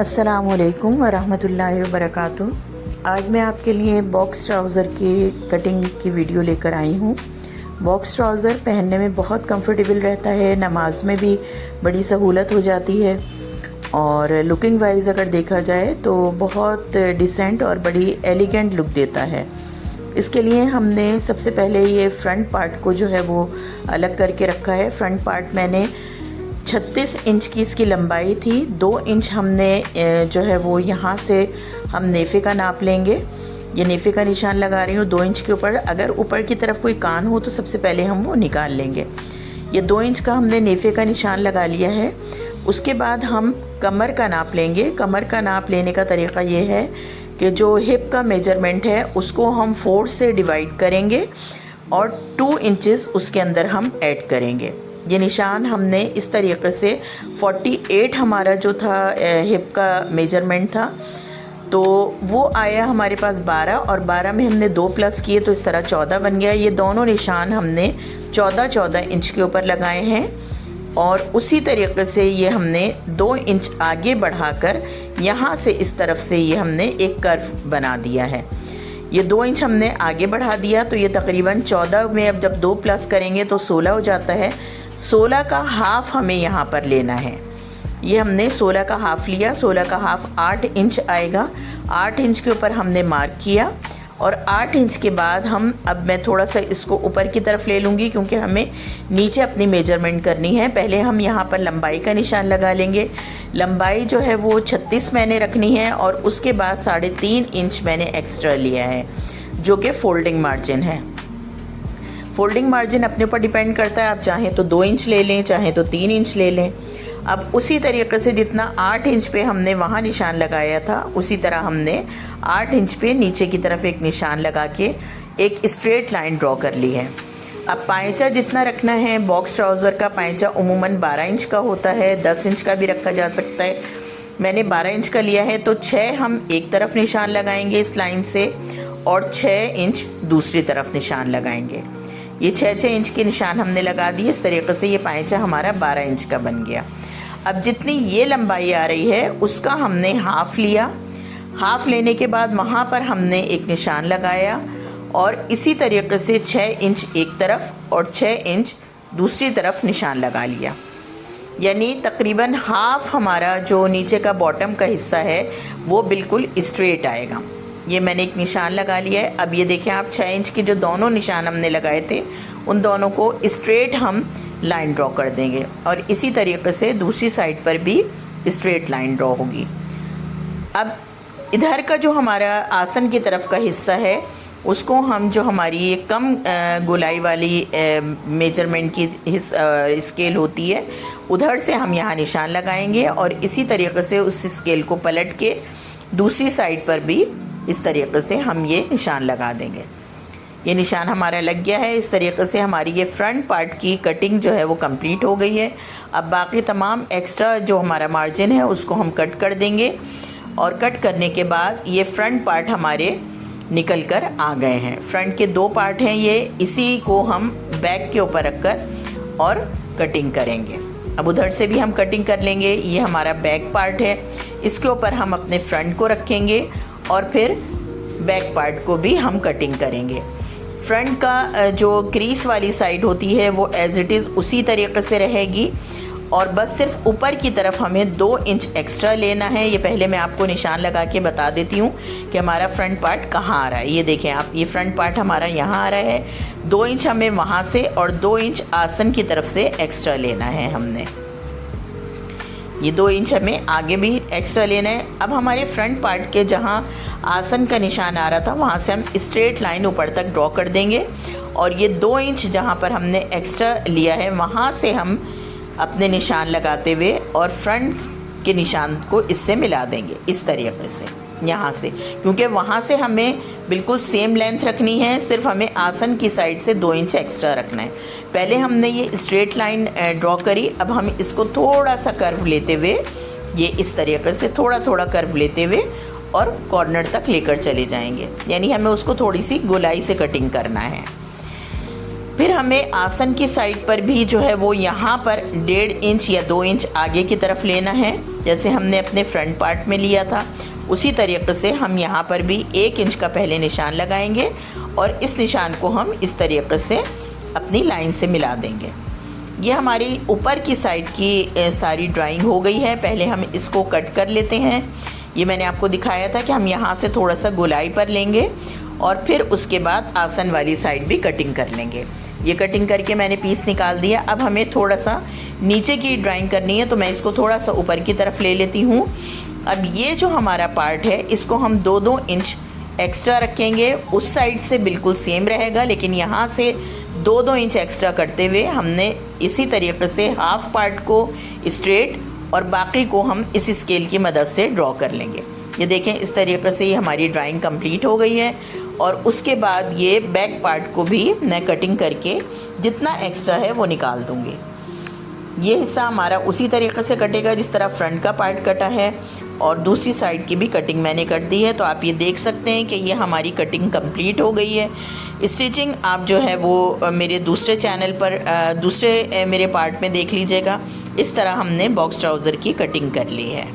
अस्सलामुअलैकुम वरहमतुल्लाहि वबरकातुहू। आज मैं आपके लिए बॉक्स ट्राउज़र की कटिंग की वीडियो लेकर आई हूँ। बॉक्स ट्राउज़र पहनने में बहुत कंफर्टेबल रहता है, नमाज में भी बड़ी सहूलत हो जाती है और लुकिंग वाइज अगर देखा जाए तो बहुत डिसेंट और बड़ी एलिगेंट लुक देता है। इसके लिए हमने सबसे पहले ये फ्रंट पार्ट को जो है वो अलग करके रखा है। फ्रंट पार्ट मैंने 36 इंच की इसकी लंबाई थी। 2 इंच हमने जो है वो यहाँ से हम नेफ़े का नाप लेंगे। ये नेफ़े का निशान लगा रही हूँ 2 इंच के ऊपर। अगर ऊपर की तरफ कोई कान हो तो सबसे पहले हम वो निकाल लेंगे। ये 2 इंच का हमने नेफ़े का निशान लगा लिया है। उसके बाद हम कमर का नाप लेंगे। कमर का नाप लेने का तरीक़ा ये है कि जो हिप का मेजरमेंट है उसको हम 4 से डिवाइड करेंगे और 2 इंचेस उसके अंदर हम ऐड करेंगे। ये निशान हमने इस तरीक़े से 48 हमारा जो था हिप का मेजरमेंट था, तो वो आया हमारे पास 12 और 12 में हमने 2 प्लस किए तो इस तरह 14 बन गया। ये दोनों निशान हमने 14-14 इंच के ऊपर लगाए हैं और उसी तरीक़े से ये हमने 2 इंच आगे बढ़ाकर यहाँ से इस तरफ से ये हमने एक कर्व बना दिया है। ये 2 इंच हमने आगे बढ़ा दिया तो ये तकरीबन 14 में अब जब 2 प्लस करेंगे तो 16 हो जाता है। 16 का हाफ़ हमें यहाँ पर लेना है। ये हमने 16 का हाफ़ लिया। 16 का हाफ़ 8 इंच आएगा। 8 इंच के ऊपर हमने मार्क किया और 8 इंच के बाद हम अब मैं थोड़ा सा इसको ऊपर की तरफ ले लूँगी क्योंकि हमें नीचे अपनी मेजरमेंट करनी है। पहले हम यहाँ पर लंबाई का निशान लगा लेंगे। लंबाई जो है वो 36 मैंने रखनी है और उसके बाद 3.5 इंच मैंने एक्स्ट्रा लिया है जो कि फ़ोल्डिंग मार्जिन है। फ़ोल्डिंग मार्जिन अपने ऊपर डिपेंड करता है, आप चाहें तो 2 इंच ले लें, चाहें तो 3 इंच ले लें। अब उसी तरीक़े से जितना 8 इंच पे हमने वहाँ निशान लगाया था उसी तरह हमने 8 इंच पे नीचे की तरफ एक निशान लगा के एक स्ट्रेट लाइन ड्रॉ कर ली है। अब पायचा जितना रखना है, बॉक्स ट्राउज़र का पायचा उमूमन 12 इंच का होता है, 10 इंच का भी रखा जा सकता है। मैंने 12 इंच का लिया है तो 6 हम एक तरफ निशान लगाएंगे इस लाइन से और 6 इंच दूसरी तरफ निशान लगाएंगे। ये 6-6 इंच के निशान हमने लगा दिए। इस तरीक़े से ये पायचा हमारा 12 इंच का बन गया। अब जितनी ये लंबाई आ रही है उसका हमने हाफ़ लिया। हाफ़ लेने के बाद वहाँ पर हमने एक निशान लगाया और इसी तरीक़े से 6 इंच एक तरफ और 6 इंच दूसरी तरफ निशान लगा लिया। यानी तकरीबन हाफ़ हमारा जो नीचे का बॉटम का हिस्सा है वो बिल्कुल स्ट्रेट आएगा। ये मैंने एक निशान लगा लिया है। अब ये देखें आप 6 इंच के जो दोनों निशान हमने लगाए थे उन दोनों को स्ट्रेट हम लाइन ड्रॉ कर देंगे और इसी तरीक़े से दूसरी साइड पर भी स्ट्रेट लाइन ड्रॉ होगी। अब इधर का जो हमारा आसन की तरफ का हिस्सा है उसको हम जो हमारी ये कम गोलाई वाली मेजरमेंट की स्केल होती है उधर से हम यहाँ निशान लगाएंगे और इसी तरीक़े से उस स्केल को पलट के दूसरी साइड पर भी इस तरीक़े से हम ये निशान लगा देंगे। ये निशान हमारा लग गया है। इस तरीक़े से हमारी ये फ्रंट पार्ट की कटिंग जो है वो कंप्लीट हो गई है। अब बाकी तमाम एक्स्ट्रा जो हमारा मार्जिन है उसको हम कट कर देंगे और कट करने के बाद ये फ्रंट पार्ट हमारे निकल कर आ गए हैं। फ्रंट के 2 पार्ट हैं ये, इसी को हम बैक के ऊपर रख कर और कटिंग करेंगे। अब उधर से भी हम कटिंग कर लेंगे। ये हमारा बैक पार्ट है, इसके ऊपर हम अपने फ्रंट को रखेंगे और फिर बैक पार्ट को भी हम कटिंग करेंगे। फ्रंट का जो क्रीज वाली साइड होती है वो एज़ इट इज़ उसी तरीक़े से रहेगी और बस सिर्फ ऊपर की तरफ हमें 2 इंच एक्स्ट्रा लेना है। ये पहले मैं आपको निशान लगा के बता देती हूँ कि हमारा फ्रंट पार्ट कहाँ आ रहा है। ये देखें आप, ये फ्रंट पार्ट हमारा यहाँ आ रहा है। 2 इंच हमें वहाँ से और 2 इंच आसन की तरफ से एक्स्ट्रा लेना है हमने। ये 2 इंच हमें आगे भी एक्स्ट्रा लेना है। अब हमारे फ्रंट पार्ट के जहाँ आसन का निशान आ रहा था वहाँ से हम स्ट्रेट लाइन ऊपर तक ड्रॉ कर देंगे और ये 2 इंच जहाँ पर हमने एक्स्ट्रा लिया है वहाँ से हम अपने निशान लगाते हुए और फ्रंट के निशान को इससे मिला देंगे इस तरीके से यहाँ से, क्योंकि वहाँ से हमें बिल्कुल सेम लेंथ रखनी है, सिर्फ हमें आसन की साइड से 2 इंच एक्स्ट्रा रखना है। पहले हमने ये स्ट्रेट लाइन ड्रॉ करी, अब हम इसको थोड़ा सा कर्व लेते हुए ये इस तरीके से थोड़ा थोड़ा कर्व लेते हुए और कॉर्नर तक लेकर चले जाएंगे। यानी हमें उसको थोड़ी सी गोलाई से कटिंग करना है। फिर हमें आसन की साइड पर भी जो है वो यहाँ पर 1.5 इंच या 2 इंच आगे की तरफ लेना है जैसे हमने अपने फ्रंट पार्ट में लिया था, उसी तरीके से हम यहाँ पर भी 1 इंच का पहले निशान लगाएंगे और इस निशान को हम इस तरीके से अपनी लाइन से मिला देंगे। ये हमारी ऊपर की साइड की सारी ड्राइंग हो गई है। पहले हम इसको कट कर लेते हैं। ये मैंने आपको दिखाया था कि हम यहाँ से थोड़ा सा गोलाई पर लेंगे और फिर उसके बाद आसन वाली साइड भी कटिंग कर लेंगे। ये कटिंग करके मैंने पीस निकाल दिया। अब हमें थोड़ा सा नीचे की ड्राइंग करनी है, तो मैं इसको थोड़ा सा ऊपर की तरफ ले लेती हूँ। अब ये जो हमारा पार्ट है इसको हम 2-2 इंच एक्स्ट्रा रखेंगे। उस साइड से बिल्कुल सेम रहेगा, लेकिन यहाँ से 2-2 इंच एक्स्ट्रा करते हुए हमने इसी तरीके से हाफ पार्ट को स्ट्रेट और बाकी को हम इस स्केल की मदद से ड्रॉ कर लेंगे। ये देखें, इस तरीके से ये हमारी ड्राइंग कंप्लीट हो गई है। और उसके बाद ये बैक पार्ट को भी मैं कटिंग करके जितना एक्स्ट्रा है वो निकाल दूँगी। ये हिस्सा हमारा उसी तरीके से कटेगा जिस तरह फ्रंट का पार्ट कटा है, और दूसरी साइड की भी कटिंग मैंने कर दी है। तो आप ये देख सकते हैं कि ये हमारी कटिंग कंप्लीट हो गई है। स्टिचिंग आप जो है वो मेरे दूसरे चैनल पर दूसरे मेरे पार्ट में देख लीजिएगा। इस तरह हमने बॉक्स ट्राउज़र की कटिंग कर ली है।